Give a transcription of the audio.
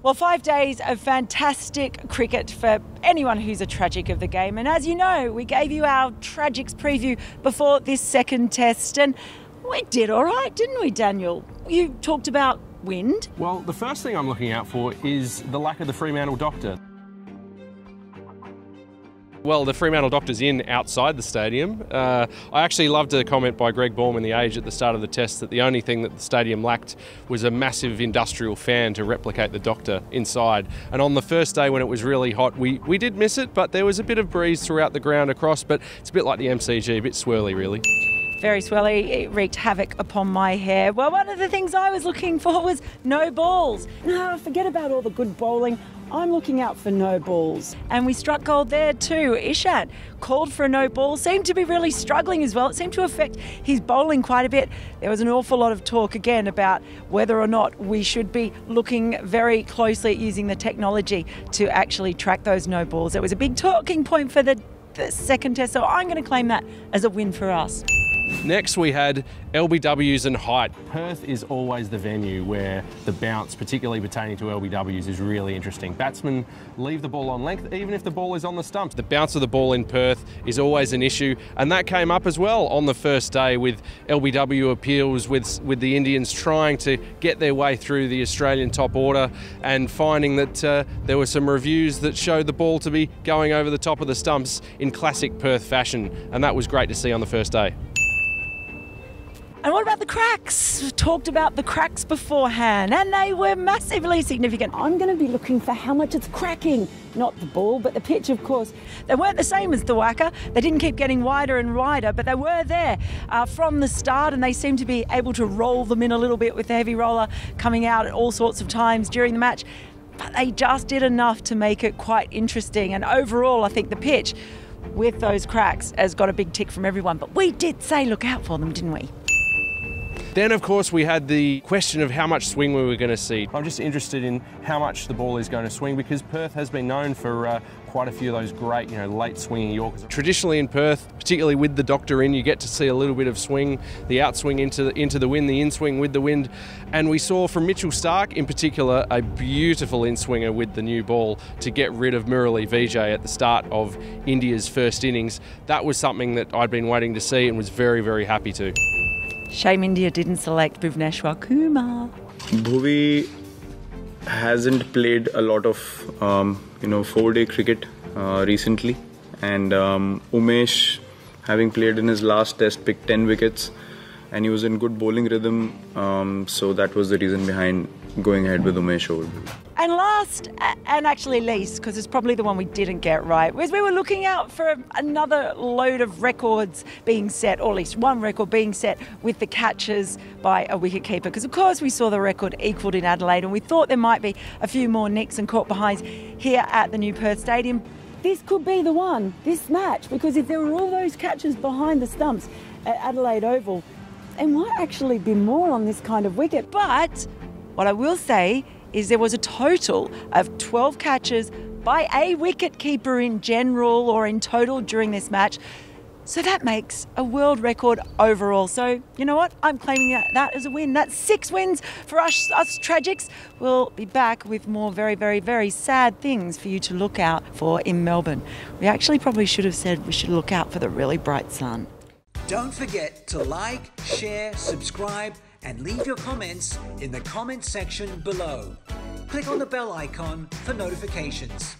Well, 5 days of fantastic cricket for anyone who's a tragic of the game. And as you know, we gave you our tragics preview before this second test. And we did all right, didn't we, Daniel? You talked about wind. Well, the first thing I'm looking out for is the lack of the Fremantle doctor. Well, the Fremantle doctor's in outside the stadium. I actually loved a comment by Greg Baum in The Age at the start of the test that the only thing that the stadium lacked was a massive industrial fan to replicate the doctor inside. And on the first day when it was really hot, we did miss it, but there was a bit of breeze throughout the ground across, but it's a bit like the MCG, a bit swirly really. Very swirly, it wreaked havoc upon my hair. Well, one of the things I was looking for was no balls. No, forget about all the good bowling. I'm looking out for no balls. And we struck gold there too. Ishant called for a no ball, seemed to be really struggling as well. It seemed to affect his bowling quite a bit. There was an awful lot of talk again about whether or not we should be looking very closely at using the technology to actually track those no balls. It was a big talking point for the second test, so I'm going to claim that as a win for us. Next we had LBWs and height. Perth is always the venue where the bounce, particularly pertaining to LBWs, is really interesting. Batsmen leave the ball on length even if the ball is on the stumps. The bounce of the ball in Perth is always an issue, and that came up as well on the first day with LBW appeals, with the Indians trying to get their way through the Australian top order and finding that there were some reviews that showed the ball to be going over the top of the stumps in classic Perth fashion, and that was great to see on the first day. And what about the cracks? We talked about the cracks beforehand, and they were massively significant. I'm going to be looking for how much it's cracking, not the ball, but the pitch, of course. They weren't the same as the Wacker. They didn't keep getting wider and wider, but they were there from the start, and they seemed to be able to roll them in a little bit with the heavy roller coming out at all sorts of times during the match. But they just did enough to make it quite interesting. And overall, I think the pitch, with those cracks, has got a big tick from everyone. But we did say look out for them, didn't we? Then, of course, we had the question of how much swing we were going to see. I'm just interested in how much the ball is going to swing, because Perth has been known for quite a few of those great, late swinging Yorkers. Traditionally in Perth, particularly with the doctor in, you get to see a little bit of swing, the outswing into the wind, the inswing with the wind. And we saw from Mitchell Starc in particular a beautiful inswinger with the new ball to get rid of Murali Vijay at the start of India's first innings. That was something that I'd been waiting to see and was very, very happy to. Shame India didn't select Bhuvneshwar Kumar. Bhuvi hasn't played a lot of, 4-day cricket recently. And Umesh, having played in his last test, picked 10 wickets. And he was in good bowling rhythm. So that was the reason behind going ahead with Umesh over Bhuvi. And last, and actually least, because it's probably the one we didn't get right, was we were looking out for another load of records being set, or at least one record being set with the catches by a wicketkeeper. Because of course we saw the record equalled in Adelaide, and we thought there might be a few more nicks and caught behinds here at the new Perth Stadium. This could be the one, this match, because if there were all those catches behind the stumps at Adelaide Oval, there might actually be more on this kind of wicket. But what I will say is there was a total of 12 catches by a wicketkeeper in general or in total during this match. So that makes a world record overall. So, you know what? I'm claiming that as a win. That's 6 wins for us tragics. We'll be back with more very, very, very sad things for you to look out for in Melbourne. We actually probably should have said we should look out for the really bright sun. Don't forget to like, share, subscribe, and leave your comments in the comment section below. Click on the bell icon for notifications.